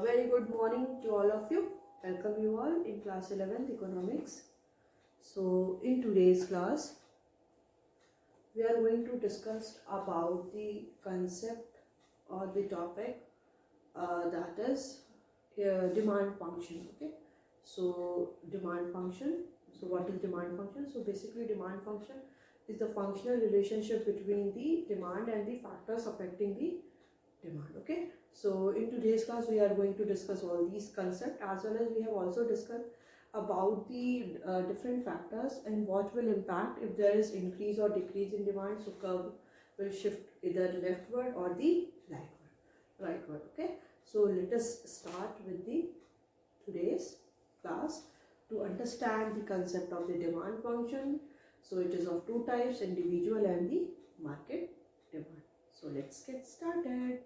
Very good morning to all of you. Welcome you all in class 11th economics. So in today's class we are going to discuss about the concept or the topic that is demand function. Okay, so demand function. So what is demand function? So basically demand function is the functional relationship between the demand and the factors affecting the demand. Okay, so in today's class we are going to discuss all these concepts, as well as we have also discussed about the different factors and what will impact if there is increase or decrease in demand. So curve will shift either leftward or the rightward. Okay, so let us start with the today's class to understand the concept of the demand function. So it is of two types, individual and the market demand. So let's get started.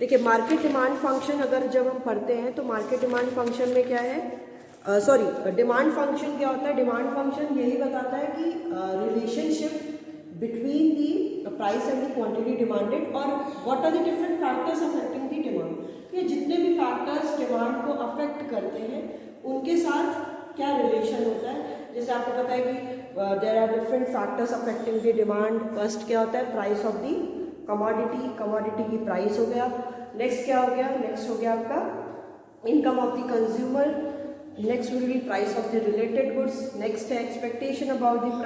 देखिए market demand function अगर जब हम पढ़ते हैं तो market demand function में क्या है, सॉरी डिमांड फंक्शन क्या होता है। डिमांड फंक्शन यही बताता है कि relationship between the price and the quantity demanded और what are the different factors affecting the demand. ये जितने भी फैक्टर्स डिमांड को अफेक्ट करते हैं उनके साथ क्या रिलेशन होता है। जैसे आपको पता है कि there are different factors affecting the demand. First क्या होता है, प्राइस ऑफ दी कमोडिटी की प्राइस हो गया। नेक्स्ट क्या हो गया, नेक्स्ट हो गया आपका income of the consumer. Next will be price of the related goods. Next है expectation about the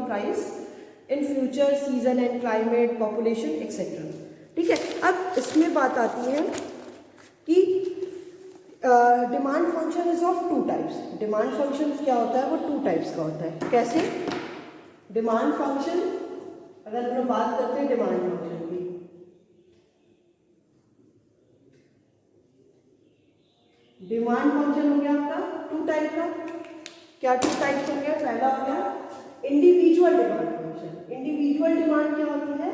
price in future, season and climate, population etcetera. ठीक है, अब इसमें बात आती है कि demand function is of two types. Demand function क्या होता है, वो टू टाइप्स का होता है। कैसे? डिमांड फंक्शन, अगर हम लोग बात करते हैं डिमांड फंक्शन की, डिमांड फंक्शन हो गया आपका टू टाइप का। क्या टू टाइप्स हो गया? पहला हो गया individual demand function. Individual demand क्या होती है?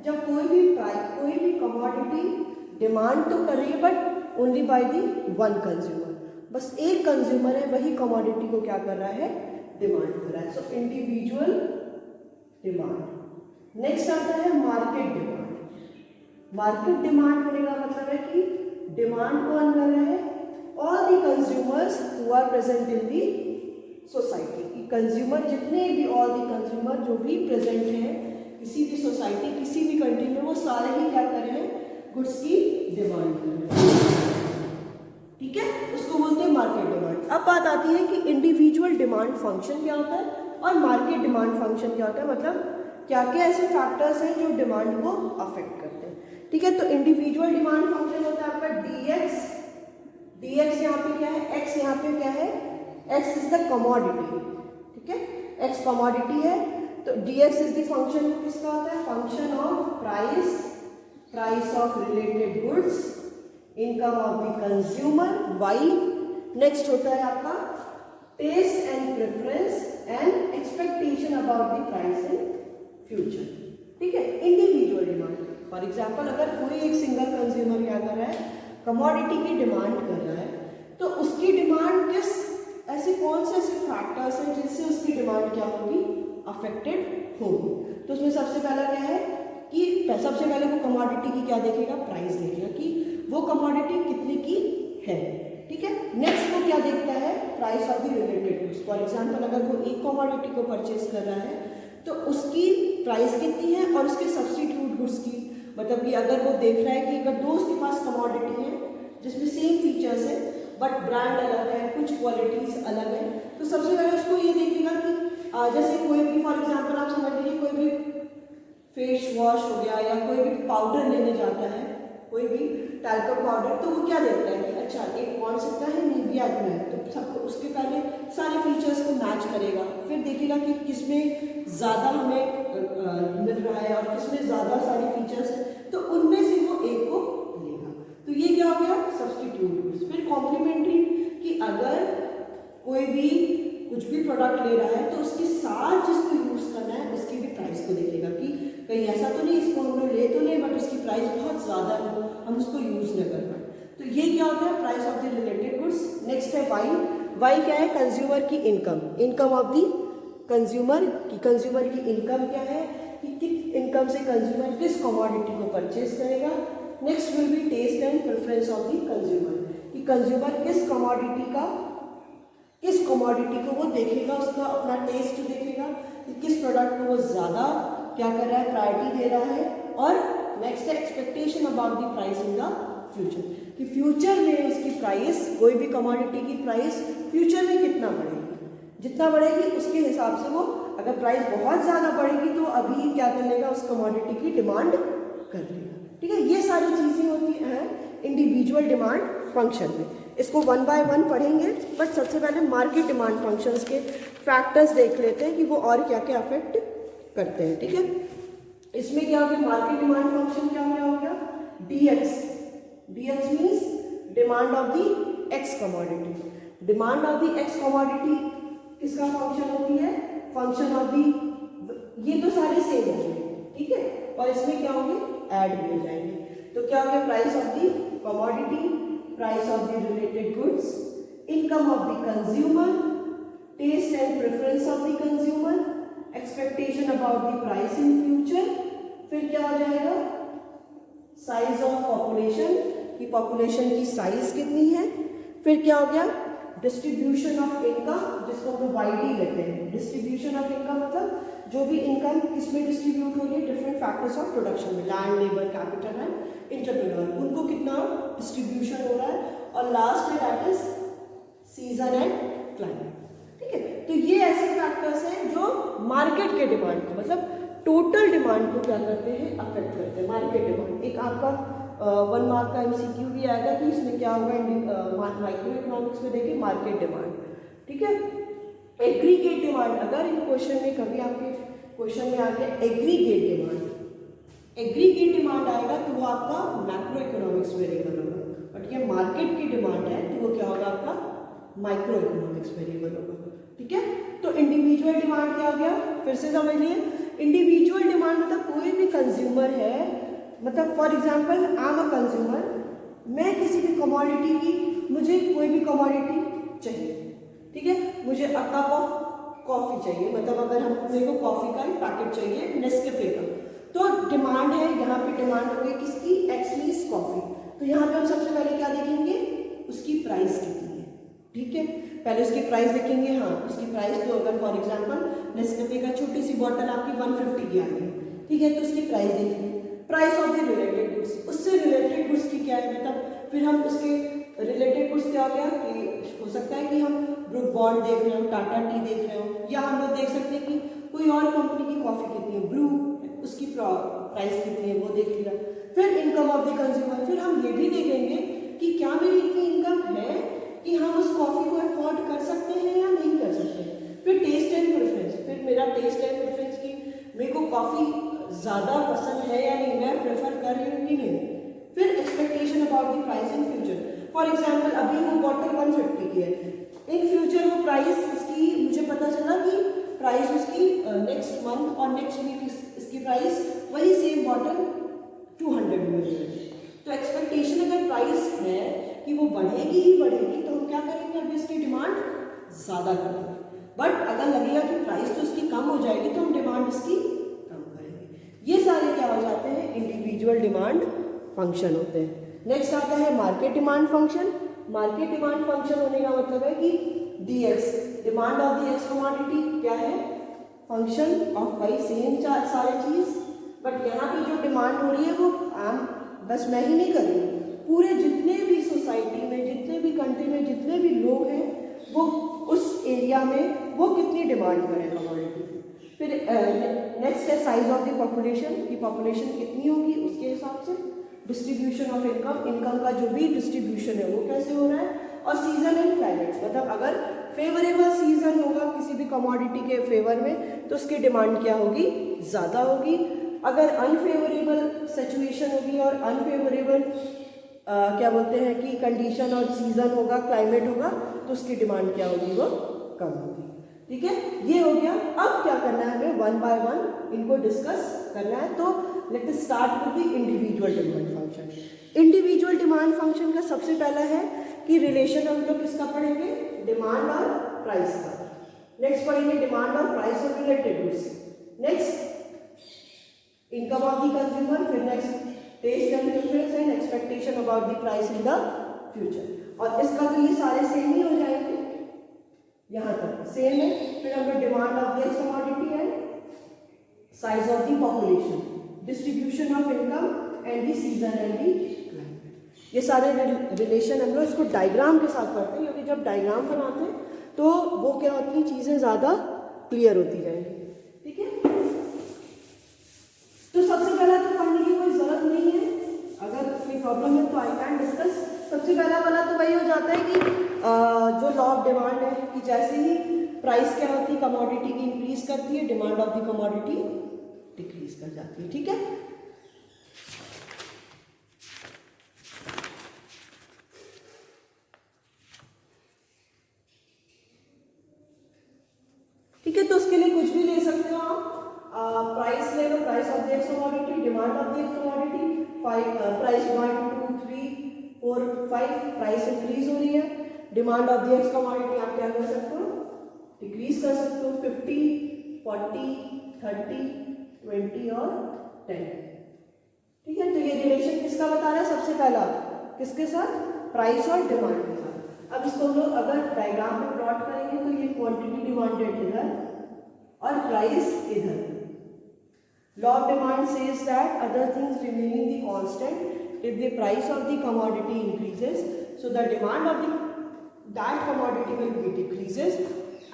जब कोई भी कमोडिटी डिमांड तो कर रही है but only by the one consumer, बस एक कंज्यूमर है वही कमोडिटी को क्या कर रहा है, डिमांड कर रहा है। So individual demand. नेक्स्ट आता है मार्केट डिमांड। मार्केट डिमांड होने का मतलब है कि डिमांड कौन कर रहा है, all the consumers who are present in the society. Consumer जितने भी, ऑल द कंज्यूमर जो भी प्रेजेंट हैं किसी भी सोसाइटी, किसी भी कंट्री में, वो सारे ही क्या कर रहे हैं, गुड्स की डिमांड कर रहे हैं। ठीक है, उसको बोलते हैं मार्केट डिमांड। अब बात आती है कि इंडिविजुअल डिमांड फंक्शन क्या होता है और मार्केट डिमांड फंक्शन क्या होता है, मतलब क्या क्या ऐसे फैक्टर्स हैं जो डिमांड को अफेक्ट करते हैं। ठीक है, तो इंडिविजुअल डिमांड फंक्शन होता है आपका dx यहाँ पे क्या है, x यहाँ पे क्या है, x इज द कमोडिटी। ठीक है, x कमोडिटी है, तो dx इज द फंक्शन किसका होता है, function of price of related goods, income of the consumer y। Next होता है आपका taste and preference and expectation about the price in future. ठीक है, इंडिविजुअल डिमांड। फॉर एग्जाम्पल अगर कोई एक सिंगल कंज्यूमर क्या कर रहा है, कमोडिटी की डिमांड कर रहा है, तो उसकी डिमांड किस, ऐसे कौन से ऐसे फैक्टर्स हैं जिनसे उसकी डिमांड क्या होगी, अफेक्टेड होगी। तो उसमें सबसे पहला क्या है कि सबसे पहले वो कमोडिटी की क्या देखेगा, प्राइस देखेगा कि वो कमोडिटी कितने की है। ठीक है, नेक्स्ट वो क्या देखता है, price of the related goods. For example अगर वो एक कमोडिटी को परचेज कर रहा है तो उसकी प्राइस कितनी है और उसके सब्स्टिट्यूट गुड्स की, मतलब कि अगर वो देख रहा है कि अगर दो उसके पास कमोडिटी है जिसमें सेम फीचर्स है बट ब्रांड अलग है, कुछ क्वालिटीज अलग है, तो सबसे पहले उसको ये देखेगा कि जैसे कोई भी, फॉर एग्जांपल आप समझ लीजिए कोई भी फेस वॉश हो गया या कोई भी पाउडर लेने जाता है, कोई भी टैल्कम पाउडर, तो वो क्या देखता है कि अच्छा एक कौन सकता है, निविया का है, तो सबको उसके पहले सारे फीचर्स को मैच करेगा, फिर देखेगा कि किसमें ज़्यादा हमें मिल रहा है और किसमें ज़्यादा सारे फीचर्स हैं, तो उनमें से वो एक को लेगा। तो ये क्या हो गया, सब्स्टिट्यूट गुड्स। फिर कॉम्प्लीमेंट्री, कि अगर कोई भी कुछ भी प्रोडक्ट ले रहा है तो उसके साथ जिसको यूज़ करना है उसकी भी प्राइस को देखेगा कि कहीं ऐसा तो नहीं इसको हम लोग ले तो नहीं बट उसकी प्राइस बहुत ज़्यादा हो, हम उसको यूज़ न कर पाए। तो ये क्या होता है, price of the related goods. Next है वाई क्या है, कंज्यूमर की इनकम ऑफ दी कंज्यूमर की इनकम क्या है, कि किस इनकम से कंज्यूमर किस कमोडिटी को परचेज करेगा। Next will be taste and preference of the consumer, कि कंज्यूमर किस कमोडिटी को वो देखेगा, उसका अपना टेस्ट देखेगा कि किस प्रोडक्ट को वो ज़्यादा क्या कर रहा है, प्रायोरिटी दे रहा है। और नेक्स्ट है expectation about the price in the future, कि फ्यूचर में उसकी प्राइस, कोई भी कमोडिटी की प्राइस फ्यूचर में कितना बढ़ेगी, जितना बढ़ेगी उसके हिसाब से वो, अगर प्राइस बहुत ज़्यादा बढ़ेगी तो अभी क्या कर लेगा, उस कमोडिटी की डिमांड कर लेगा। ठीक है, ये सारी चीज़ें होती हैं इंडिविजुअल डिमांड फंक्शन में। इसको वन बाय वन पढ़ेंगे, बट सबसे पहले मार्केट डिमांड फंक्शंस के फैक्टर्स देख लेते हैं कि वो और क्या क्या अफेक्ट करते हैं। ठीक है, इसमें क्या हो गया, मार्केट डिमांड फंक्शन क्या हो गया, DX means demand of the x commodity. Demand of the x commodity किसका फंक्शन होती है, फंक्शन ऑफ द, ये तो सारे सेम होंगे। ठीक है, और इसमें क्या होंगे, ऐड हो जाएंगे। तो क्या हो गया, price of the commodity, price of the related goods, income of the consumer, taste and preference of the consumer, expectation about the price in future, फिर क्या हो जाएगा, साइज ऑफ पॉपुलेशन, कि पॉपुलेशन की साइज कितनी है, फिर क्या हो गया, डिस्ट्रीब्यूशन ऑफ इनकम, जिसको हम वाईडी लेते हैं। डिस्ट्रीब्यूशन ऑफ इनकम मतलब जो भी इनकम किसमें डिस्ट्रीब्यूट हो रही है, डिफरेंट फैक्टर्स ऑफ प्रोडक्शन में, land, labour, capital and entrepreneur, उनको कितना डिस्ट्रीब्यूशन हो रहा है। और लास्ट है that is season and climate. ठीक है, तो ये ऐसे फैक्टर्स हैं जो मार्केट के डिमांड को, मतलब टोटल डिमांड को क्या करते हैं, अफेक्ट करते हैं। मार्केट डिमांड, एक आपका 1 मार्क का MCQ भी आएगा कि इसमें क्या होगा, माइक्रो इकोनॉमिक्स में देखिए मार्केट डिमांड। ठीक है, एग्रीगेट डिमांड, अगर इन क्वेश्चन में कभी आपके क्वेश्चन में आ गया एग्रीगेट डिमांड आएगा तो वो आपका मैक्रो इकोनॉमिक्स वेरिएबल होगा, बट ये मार्केट की डिमांड है तो वो क्या होगा, आपका माइक्रो इकोनॉमिक्स वेरिएबल होगा। ठीक है, तो इंडिविजुअल डिमांड क्या हो गया, फिर से समझिए, इंडिविजुअल डिमांड मतलब कोई भी कंज्यूमर है, मतलब for example I am a consumer, मैं किसी भी कमोडिटी की, मुझे कोई भी कमोडिटी चाहिए। ठीक है, मुझे अ कप ऑफ कॉफ़ी चाहिए, मतलब अगर हम मेरे को कॉफ़ी का एक पैकेट चाहिए नेस्कैफे का, तो डिमांड है, यहाँ पे डिमांड हो गई किसकी, एक्सलीस कॉफ़ी। तो यहाँ पे हम सबसे पहले क्या देखेंगे, उसकी प्राइस कितनी है। ठीक है, पहले उसकी प्राइस देखेंगे। हाँ, उसकी प्राइस, तो अगर फॉर एग्जाम्पल नेस्कैफे का छोटी सी बॉटल आपकी 150 की आ गई, ठीक है, तो उसकी प्राइस देखेंगे। Price of the related goods, उससे रिलेटेड गुड्स की क्या है, मतलब फिर हम उसके रिलेटेड गुड्स क्या हो गया, कि हो सकता है कि हम ब्रुक बॉन्ड देख रहे हो, टाटा टी देख रहे हो, या हम लोग देख सकते हैं कि कोई और कंपनी की कॉफ़ी कितनी है, ब्रू, उसकी प्राइस कितनी है, वो देख लिया। फिर इनकम ऑफ द कंज्यूमर, फिर हम ये भी देखेंगे कि क्या मेरी इतनी इनकम है कि हम उस कॉफ़ी को अफोर्ड कर सकते हैं या नहीं कर सकते। फिर टेस्ट एंड प्रेफरेंस, फिर मेरा टेस्ट एंड प्रेफरेंस की मेरे को कॉफ़ी ज़्यादा पसंद है या नहीं, मैं प्रेफर कर रही हूँ कि नहीं। फिर expectation about the price in future, for example अभी वो बॉटल 150 की है, इन फ्यूचर वो प्राइस इसकी, मुझे पता चला कि प्राइस उसकी नेक्स्ट मंथ और नेक्स्ट वीक इसकी प्राइस वही सेम बॉटल 200 में मिलेगी। तो एक्सपेक्टेशन अगर प्राइस है कि वो बढ़ेगी ही बढ़ेगी, तो हम क्या करेंगे, अभी इसकी डिमांड ज़्यादा करेंगे। बट अगर लगेगा कि प्राइस तो इसकी कम हो जाएगी तो हम डिमांड इसकी कम करेंगे। ये सारे क्या हो जाते हैं, इंडिविजुअल डिमांड फंक्शन होते हैं। नेक्स्ट आता है market demand function. Market demand function होने का मतलब है कि DX, demand of the x commodity क्या है, फंक्शन ऑफ वही सेम सारे चीज़, बट यहाँ पे जो डिमांड हो रही है वो बस मैं ही नहीं कर रही हूँ, पूरे जितने भी सोसाइटी में, जितने भी कंट्री में जितने भी लोग हैं, वो उस एरिया में वो कितनी डिमांड करें कमोडिटी। फिर नेक्स्ट है साइज ऑफ द पॉपुलेशन, की पॉपुलेशन कितनी होगी उसके हिसाब से। डिस्ट्रीब्यूशन ऑफ इनकम, इनकम का जो भी डिस्ट्रीब्यूशन है वो कैसे हो रहा है। और सीजन एंड क्लाइमेट, मतलब अगर फेवरेबल सीजन होगा किसी भी कमोडिटी के फेवर में तो उसकी डिमांड क्या होगी, ज़्यादा होगी। अगर अनफेवरेबल सिचुएशन होगी और अनफेवरेबल क्या बोलते हैं कि कंडीशन और सीजन होगा, क्लाइमेट होगा, तो उसकी डिमांड क्या होगी, वो कम होगी। ठीक है, ये हो गया। अब क्या करना है हमें, वन बाय वन इनको डिस्कस करना है। तो let us start with the individual demand function. Individual demand function का सबसे पहला है कि रिलेशन हम लोग किसका पढ़ेंगे, डिमांड और प्राइस का। नेक्स्ट पढ़ेंगे डिमांड और प्राइस और related goods. Next income of the consumer, फिर next taste and preference and expectation about the price in the future. और इसका तो ये सारे सेम ही हो जाएंगे, यहाँ तक सेम है। फिर हमें डिमांड ऑफ द कमोडिटी है, size of the population, distribution of income and the season and the climate. ये सारे रिलेशन हम लोग इसको डायग्राम के साथ पढ़ते हैं, क्योंकि जब डायग्राम बनाते हैं तो वो क्या होती है, चीज़ें ज़्यादा क्लियर होती जाएंगी। ठीक है, तो सबसे पहला तो पढ़ने की कोई ज़रूरत नहीं है, अगर कोई प्रॉब्लम है तो आई कैन डिस्कस। सबसे पहला वाला तो वही हो जाता है कि जो लॉ ऑफ डिमांड है कि जैसे ही प्राइस क्या होती है कमोडिटी की इंक्रीज करती है, demand of the commodity decrease कर जाती है। ठीक है, ठीक है, तो उसके लिए कुछ भी ले सकते हो आप, प्राइस ले लो, price of the commodity, demand of the commodity, price 1 2 3 4 5, price increase हो रही है, डिमांड ऑफ द कमोडिटी आप क्या कर सकते हो, डिक्रीज कर सकते हो, 50 40 30 20 और 10। ठीक है, तो ये रिलेशन किसका बता रहा है, सबसे पहला किसके साथ, प्राइस और डिमांड के साथ। अब इसको हम लोग अगर डायग्राम में प्लॉट करेंगे तो ये क्वांटिटी डिमांडेड इधर और प्राइस इधर। Law of demand says that other things remaining the constant if the price of the commodity increases so the demand of that commodity will be decreases,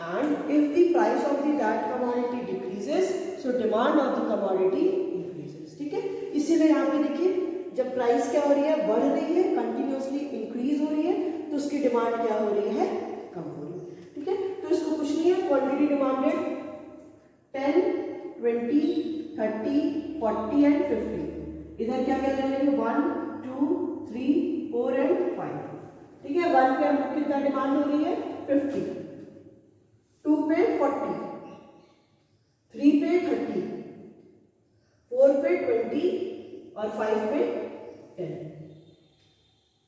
and if the price of the that commodity decreases so demand of the commodity increases. ठीक है, इसीलिए यहाँ पे देखिए जब price क्या हो रही है, बढ़ रही है, कंटिन्यूसली इंक्रीज हो रही है, तो उसकी डिमांड क्या हो रही है, कम हो रही है। ठीक है, तो इसको कुछ नहीं है, क्वांटिटी डिमांडेड 10 20 30 40 एंड 50। इधर क्या क्या ले लेंगे, 1 2 3 4 एंड 5। ठीक है, 1 पे हमको कितना डिमांड हो रही है, 50, 2 पे 40, 3 पे 30, 4 पे 20 और 5 पे 10।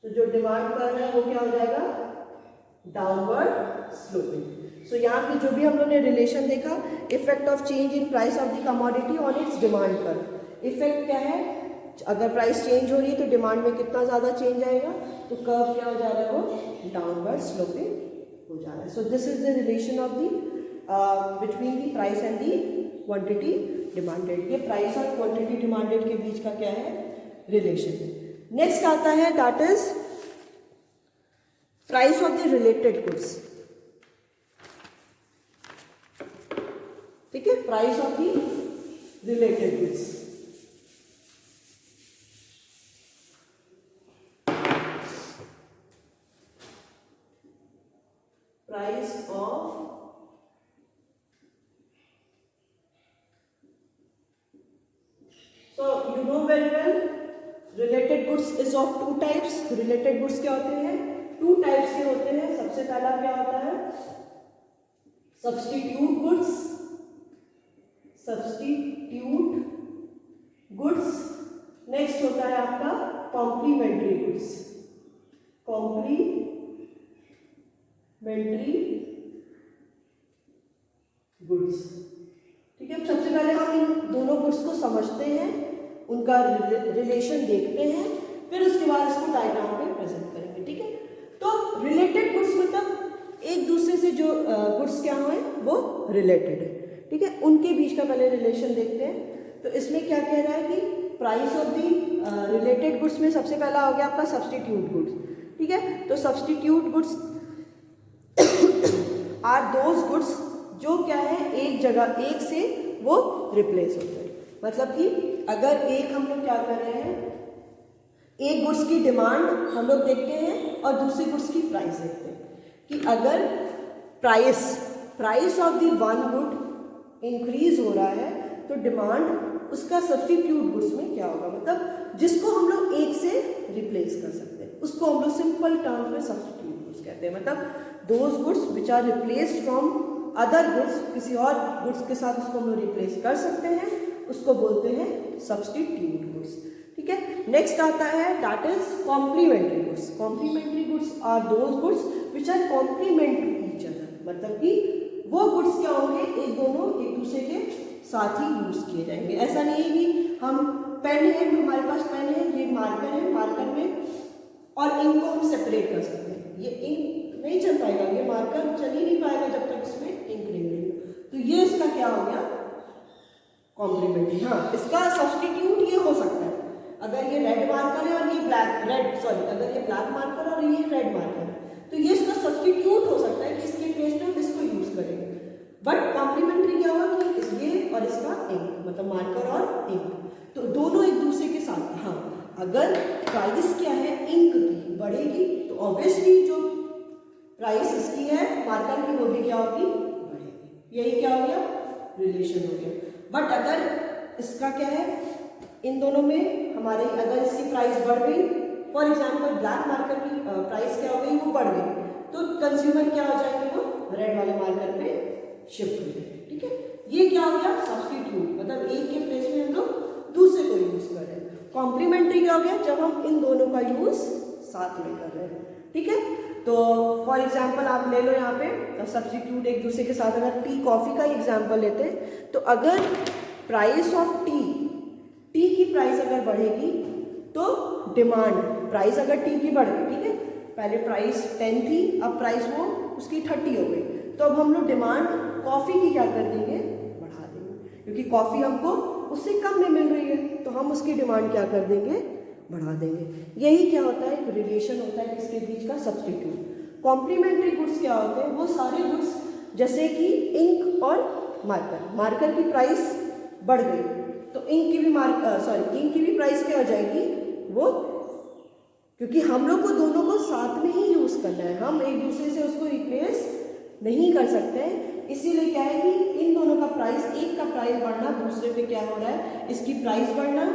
तो जो डिमांड कर रहे हैं वो क्या हो जाएगा, डाउनवर्ड स्लोपिंग। सो यहाँ पे जो भी हम लोग ने रिलेशन देखा, effect of change in price of the commodity on it's demand curve. Effect क्या है, अगर प्राइस चेंज हो रही है तो डिमांड में कितना ज़्यादा चेंज आएगा, तो कर्व क्या हो जा रहा है, वो डाउनवर्ड स्लोपिंग हो जा रहा है। So this is the relation of the between the price and the quantity demanded. ये प्राइस और क्वांटिटी डिमांडेड के बीच का क्या है, रिलेशन। नेक्स्ट आता है that is price of the related goods. ठीक है, price of the related goods. Price of so you know very well related goods is of two types। related goods क्या होते हैं, टू टाइप्स के होते हैं। सबसे पहला क्या होता है, substitute goods, substitute goods. Next होता है आपका कॉम्प्लीमेंट्री गुड्स, कॉम्प्लीमेंट्री गुड्स। ठीक है, सबसे पहले हम इन दोनों गुड्स को समझते हैं, उनका रिलेशन देखते हैं, फिर उसके बाद इसको डायग्राम पे प्रेजेंट करेंगे। ठीक है, तो रिलेटेड गुड्स मतलब एक दूसरे से जो गुड्स क्या हैं वो रिलेटेड है। ठीक है, उनके बीच का पहले रिलेशन देखते हैं। तो इसमें क्या कह रहा है कि price of the related goods में सबसे पहला हो गया आपका सब्स्टिट्यूट गुड्स। ठीक है, तो substitute goods are those goods जो क्या है, एक जगह एक से वो रिप्लेस होते हैं। मतलब कि अगर एक हम लोग क्या कर रहे हैं, एक गुड्स की डिमांड हम लोग देखते हैं और दूसरे गुड्स की प्राइस देखते हैं कि अगर price of the one good increase हो रहा है तो डिमांड उसका सब्स्टिट्यूट गुड्स में क्या होगा, मतलब जिसको हम लोग एक से रिप्लेस कर सकते हैं उसको हम लोग सिंपल टर्म्स में सब्स्टिट्यूट गुड्स कहते हैं। मतलब those goods which are replaced from other goods, किसी और गुड्स के साथ उसको हम लोग रिप्लेस कर सकते हैं, उसको बोलते हैं सब्स्टिट्यूट गुड्स। ठीक है, नेक्स्ट आता है that is complementary goods. Complementary goods are those goods which are complement to each other. मतलब कि वो गुड्स क्या होंगे, एक दूसरे के साथ ही यूज किए जाएंगे। ऐसा नहीं है कि हम पेन है, हमारे पास पेन है, ये मार्कर है, मार्कर में और इंक को हम सेपरेट कर सकते हैं। ये इंक नहीं चल पाएगा, ये मार्कर चल ही नहीं पाएगा जब तक इसमें इंक नहीं मिलेगी। तो ये इसका क्या हो गया, कॉम्प्लीमेंट्री। हाँ, इसका सब्सटीट्यूट ये हो सकता है, अगर ये रेड मार्कर है और ये अगर ये ब्लैक मार्कर और ये रेड मार्कर है तो ये इसका सब्सटीट्यूट हो सकता है कि इसके प्लेस पे हम इसको यूज करेंगे। बट कॉम्प्लीमेंट्री क्या होगा कि ये और इसका इंक, मतलब मार्कर और इंक, तो दोनों एक दूसरे के साथ। हाँ, अगर प्राइस क्या है इंक की बढ़ेगी तो ऑब्वियसली जो प्राइस इसकी है मार्कर की वो भी क्या होगी, बढ़ेगी। यही क्या हो गया, रिलेशन हो गया। बट अगर इसका क्या है, इन दोनों में हमारे अगर इसकी प्राइस बढ़ गई, फॉर एग्जाम्पल ब्लैक मार्कर की प्राइस क्या हो गई, वो बढ़ गई, तो कंज्यूमर क्या हो जाएंगे, वो रेड वाले मार्कर पे शिफ्ट हो जाएंगे। ठीक है, ये क्या हो गया, सब्सटीट्यूट, मतलब एक के प्लेस में हम लोग दूसरे को यूज कर रहे हैं। कॉम्प्लीमेंट्री क्या हो गया, जब हम इन दोनों का यूज साथ में कर रहे हैं। ठीक है, तो फॉर एग्जाम्पल आप ले लो यहाँ पे सब्सटीट्यूट एक दूसरे के साथ। अगर टी कॉफी का एग्जाम्पल लेते हैं तो अगर प्राइस ऑफ टी की प्राइस अगर बढ़ेगी तो डिमांड, प्राइस अगर टी की बढ़ गई, ठीक है, पहले प्राइस 10 थी, अब प्राइस वो उसकी 30 हो गई, तो अब हम लोग डिमांड कॉफ़ी की क्या कर देंगे, बढ़ा देंगे, क्योंकि कॉफ़ी हमको उससे कम में मिल रही है तो हम उसकी डिमांड क्या कर देंगे, बढ़ा देंगे। यही क्या होता है, एक रिलेशन होता है इसके बीच का, सब्सटीट्यूट। कॉम्प्लीमेंट्री गुड्स क्या होते हैं, वो सारे गुड्स जैसे कि इंक और मार्कर की प्राइस बढ़ गई तो इंक की भी प्राइस क्या हो जाएगी, वो, क्योंकि हम लोग को दोनों को साथ में ही यूज करना है, हम एक दूसरे से उसको रिप्लेस नहीं कर सकते हैं। इसीलिए क्या है कि इन दोनों का प्राइस, एक का प्राइस बढ़ना, दूसरे पे क्या हो रहा है, इसकी प्राइस बढ़ना,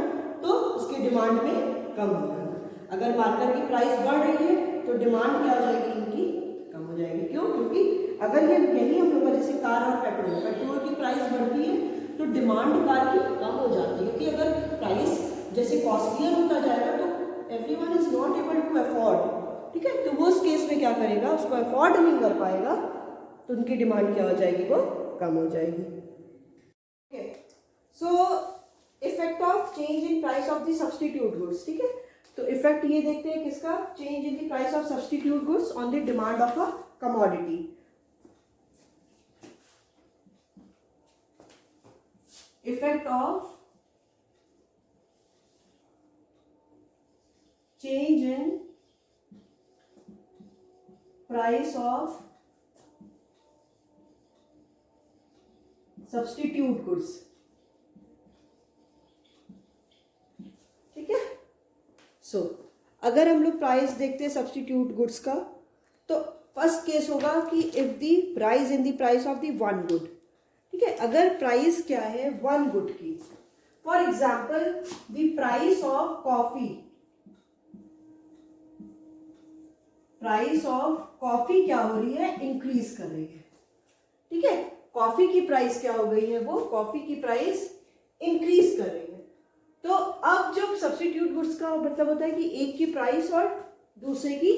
तो उसकी डिमांड में कम हो जाएगा। अगर मार्कर की प्राइस बढ़ रही है तो डिमांड क्या हो जाएगी, इनकी कम हो जाएगी। क्यों, क्योंकि अगर यही हम लोग का जैसे कार और पेट्रोल की प्राइस बढ़ती है तो डिमांड कार की कम हो जाती है, क्योंकि अगर प्राइस जैसे कॉस्टलियर होता जाएगा तो everyone is not able to afford. ठीक है, तो वो उस केस में क्या करेगा, उसको अफोर्ड नहीं कर पाएगा तो उनकी डिमांड क्या हो जाएगी, वो कम हो जाएगी। Okay, so effect of change in price of the substitute goods. ठीक है, तो इफेक्ट ये देखते हैं किसका, change in the price of substitute goods on the demand of a commodity. Effect of change in price of substitute goods। ठीक है, सो अगर हम लोग प्राइस देखते हैं सब्स्टिट्यूट गुड्स का तो फर्स्ट केस होगा कि if the price in the price of the one good. ठीक है, अगर प्राइस क्या है वन गुड की, for example the price of coffee, price of coffee क्या हो रही है, इंक्रीज कर रही है। ठीक है, कॉफी की प्राइस क्या हो गई है, वो कॉफी की प्राइस इंक्रीज कर रही है। तो अब जो सब्स्टिट्यूट गुड्स का मतलब होता है कि एक की प्राइस और दूसरे की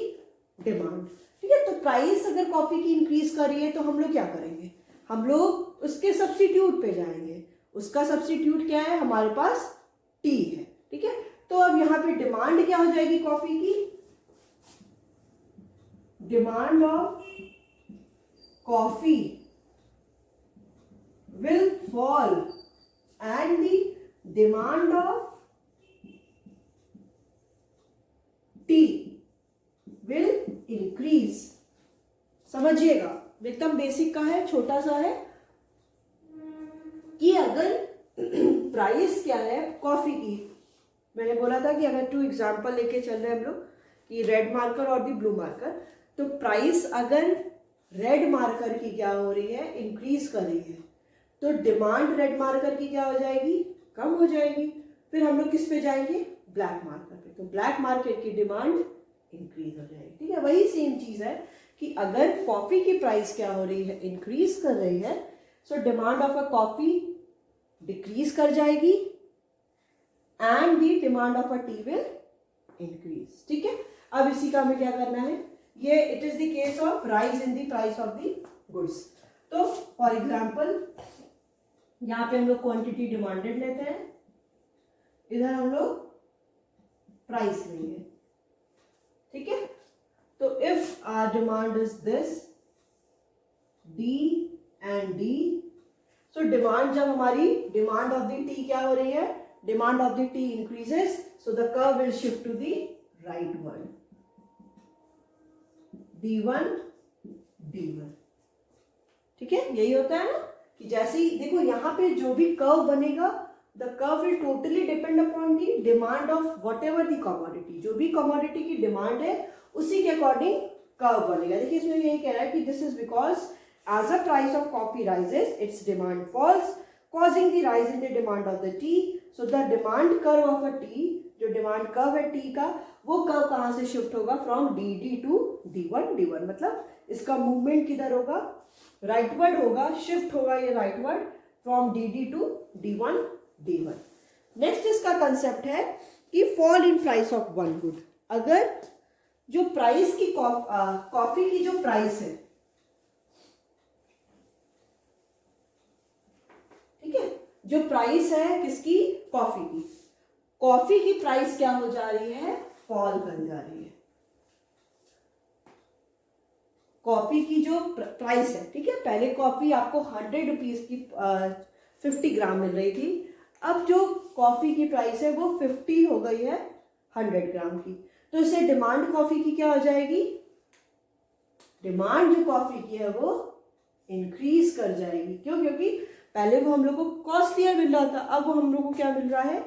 डिमांड। ठीक है, तो प्राइस अगर कॉफी की इंक्रीज कर रही है तो हम लोग क्या करेंगे, हम लोग उसके सब्स्टिट्यूट पे जाएंगे। उसका सब्स्टिट्यूट क्या है, हमारे पास टी है। ठीक है, तो अब यहाँ पे डिमांड क्या हो जाएगी कॉफी की, demand of coffee will fall and the demand of tea will increase। समझिएगा, एकदम बेसिक का है, छोटा सा है कि अगर प्राइस क्या है कॉफी की, मैंने बोला था कि अगर 2 एग्जाम्पल लेके चल रहे हैं हम लोग कि रेड मार्कर और दी ब्लू मार्कर, तो प्राइस अगर रेड मार्कर की क्या हो रही है, इंक्रीज कर रही है, तो डिमांड रेड मार्कर की क्या हो जाएगी, कम हो जाएगी। फिर हम लोग किस पे जाएंगे, ब्लैक मार्कर पे, तो ब्लैक मार्कर की डिमांड इंक्रीज हो जाएगी। ठीक है, वही सेम चीज है कि अगर कॉफी की प्राइस क्या हो रही है, इंक्रीज कर रही है, so demand of a coffee decrease कर जाएगी and the demand of a T will increase. ठीक है, अब इसी का हमें क्या करना है, ये it is the case of rise in the price of the goods. तो फॉर एग्जांपल यहाँ पे हम लोग क्वांटिटी डिमांडेड लेते हैं, इधर हम लोग प्राइस लेंगे, ठीक है। तो if our demand is this D and D, so demand, जब हमारी डिमांड ऑफ द टी क्या हो रही है, demand of the tea increases, so the curve will shift to the right one, D1 D1, ठीक है। यही होता है ना कि जैसे ही देखो यहाँ पे जो भी कर्व बनेगा, the curve will totally depend upon the demand of what ever the commodity, जो भी कमोडिटी की डिमांड है उसी के अकॉर्डिंग कर्व बनेगा। देखिए इसमें यही कह रहा है कि this is because as a price of coffee rises its demand falls causing the rise in the demand of the tea. So the demand curve of a tea, जो डिमांड कर्व है टी का, वो curve कहाँ से shift होगा, from D D to D1 D1, मतलब इसका movement किधर होगा, राइटवर्ड होगा, शिफ्ट होगा ये rightward from D D to D1 D1। Next इसका कंसेप्ट है कि fall in price of one good. अगर जो प्राइस की कॉफी की जो प्राइस है, ठीक है, जो प्राइस है किसकी, कॉफी की प्राइस क्या हो जा रही है, फॉल कर जा रही है। कॉफी की जो प्राइस है, ठीक है, पहले कॉफी आपको 100 रुपीज की 50 ग्राम मिल रही थी, अब जो कॉफी की प्राइस है वो 50 हो गई है 100 ग्राम की। तो इससे डिमांड कॉफी की क्या हो जाएगी, डिमांड जो कॉफी की है वो इंक्रीज कर जाएगी। क्यों, क्योंकि पहले वो हम लोग को कॉस्टलियर मिल रहा था, अब वो हम लोग को क्या मिल रहा है,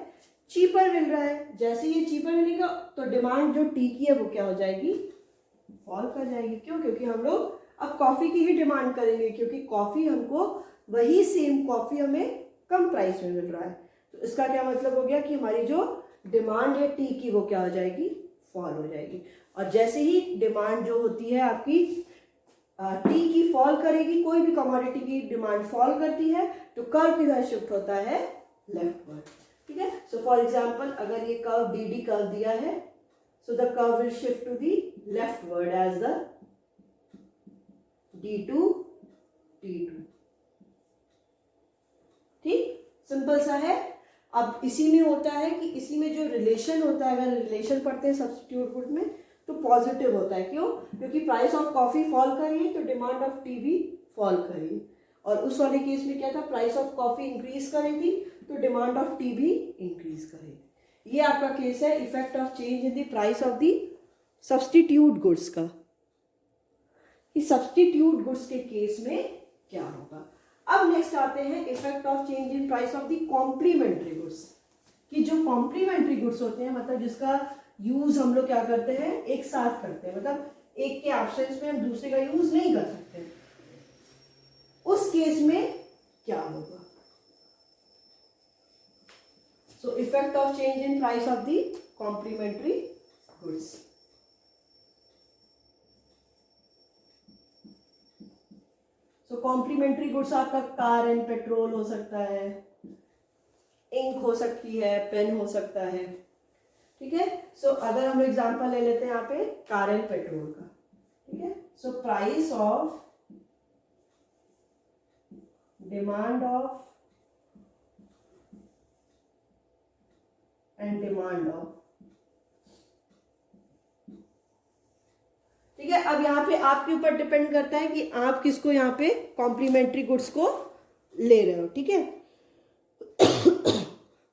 चीपर मिल रहा है। जैसे ये चीपर मिलेगा तो डिमांड जो टी की है वो क्या हो जाएगी, फॉल कर जाएगी। क्यों, क्योंकि हम लोग अब कॉफी की ही डिमांड करेंगे, क्योंकि कॉफी हमको वही सेम कॉफी हमें कम प्राइस में मिल रहा है। तो इसका क्या मतलब हो गया कि हमारी जो डिमांड है टी की वो क्या हो जाएगी, फॉल हो जाएगी। और जैसे ही डिमांड जो होती है आपकी टी की फॉल करेगी, कोई भी कमोडिटी की डिमांड फॉल करती है, तो कर्व किधर शिफ्ट होता है, लेफ्टवर्ड, ठीक है। सो फॉर एग्जांपल अगर ये कर्व डी डी कर्व दिया है, so the curve will shift to the leftward as the D2 D2, ठीक, सिंपल सा है। अब इसी में होता है कि इसी में जो रिलेशन होता है, अगर रिलेशन पढ़ते हैं सब्स्टिट्यूट गुड में तो पॉजिटिव होता है। क्यों, क्योंकि प्राइस ऑफ कॉफी फॉल करिए तो डिमांड ऑफ टी भी फॉल करिए, और उस वाले केस में क्या था, प्राइस ऑफ कॉफी इंक्रीज करेगी तो डिमांड ऑफ टी भी इंक्रीज करेगी। ये आपका केस है effect of change in the price of the substitute goods का, कि सब्स्टिट्यूट गुड्स के केस में क्या होगा। अब नेक्स्ट आते हैं effect of change in price of the complementary goods, कि जो कॉम्प्लीमेंट्री गुड्स होते हैं, मतलब जिसका यूज हम लोग क्या करते हैं, एक साथ करते हैं, मतलब एक के एब्सेंस में हम दूसरे का यूज नहीं कर सकते, उस केस में क्या होगा। So effect of change in price of the complementary goods. So complementary goods आपका कार एंड पेट्रोल हो सकता है, इंक हो सकती है, पेन हो सकता है, ठीक है। सो अगर हम एग्जांपल ले लेते हैं यहाँ पे कार एंड पेट्रोल का, ठीक है। So price of demand of and demand of, ठीक है। अब यहाँ पे आपके ऊपर डिपेंड करता है कि आप किसको यहाँ पे कॉम्प्लीमेंट्री गुड्स को ले रहे हो, ठीक है।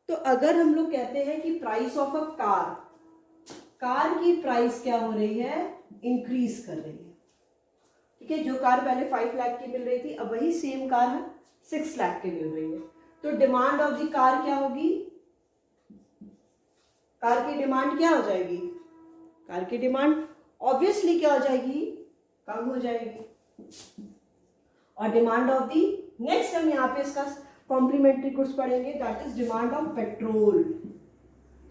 तो अगर हम लोग कहते हैं कि प्राइस ऑफ अ कार की प्राइस क्या हो रही है, इंक्रीज कर रही है, ठीक है। जो कार पहले 5 लाख की मिल रही थी, अब वही सेम कार 6 लाख की मिल रही है, तो डिमांड ऑफ दी कार क्या होगी, कार की डिमांड क्या हो जाएगी, कार की डिमांड ऑब्वियसली क्या हो जाएगी, कम हो जाएगी। और डिमांड ऑफ दी, नेक्स्ट हम यहाँ पे इसका कॉम्प्लीमेंट्री गुड्स पढ़ेंगे, that is demand of petrol.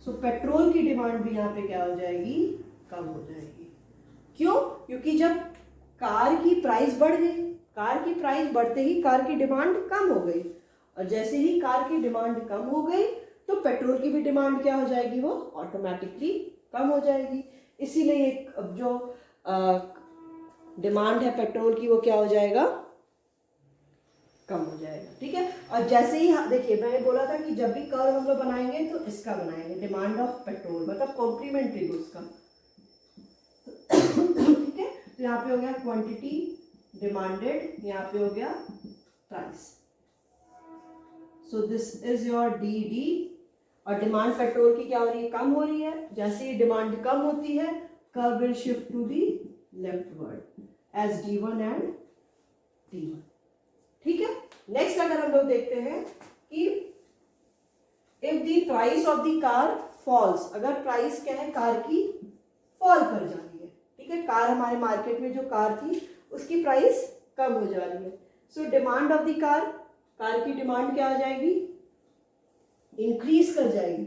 So petrol की डिमांड भी यहाँ पे क्या हो जाएगी, कम हो जाएगी। क्यों, क्योंकि जब कार की प्राइस बढ़ गई, कार की प्राइस बढ़ते ही कार की डिमांड कम हो गई, और जैसे ही कार की डिमांड कम हो गई तो पेट्रोल की भी डिमांड क्या हो जाएगी, वो ऑटोमेटिकली कम हो जाएगी। इसीलिए जो डिमांड है पेट्रोल की वो क्या हो जाएगा, कम हो जाएगा, ठीक है। और जैसे ही देखिए मैंने बोला था कि जब भी कर्व हम लोग बनाएंगे तो इसका बनाएंगे, डिमांड ऑफ पेट्रोल मतलब कॉम्प्लीमेंट्री गुड्स का, ठीक है। तो यहाँ पे हो गया क्वांटिटी डिमांडेड, यहाँ पे हो गया price. So this is your D D. और डिमांड पेट्रोल की क्या हो रही है, कम हो रही है। जैसे ही डिमांड कम होती है curve will shift to the leftward as D1 and D1, ठीक है। नेक्स्ट अगर हम लोग देखते हैं कि if the price of the car falls, अगर प्राइस क्या है कार की फॉल कर जा रही है, ठीक है। कार हमारे मार्केट में जो कार थी उसकी प्राइस कम हो जा रही है। So demand of the car की डिमांड क्या हो जाएगी, इंक्रीज कर जाएगी।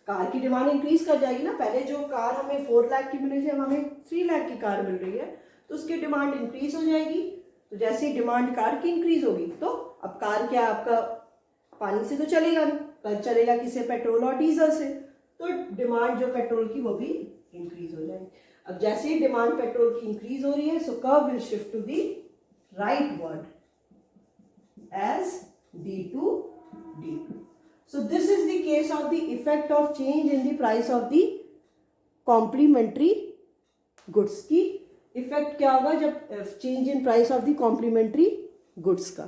कार की डिमांड इंक्रीज कर जाएगी ना, पहले जो कार हमें 4 लाख की मिली थी, अब हमें 3 लाख की कार मिल रही है, तो उसकी डिमांड इंक्रीज हो जाएगी। तो जैसे ही डिमांड कार की इंक्रीज होगी तो अब कार क्या आपका पानी से तो चलेगा नहीं, कार चलेगा किससे, पेट्रोल और डीजल से, तो डिमांड जो पेट्रोल की वो भी इंक्रीज हो जाएगी। अब जैसे ही डिमांड पेट्रोल की इंक्रीज हो रही है, so curve will shift to the rightward as D2 D2. So this is the case of the effect of change in the price of the complementary goods की effect क्या होगा जब change in price of the complementary goods का।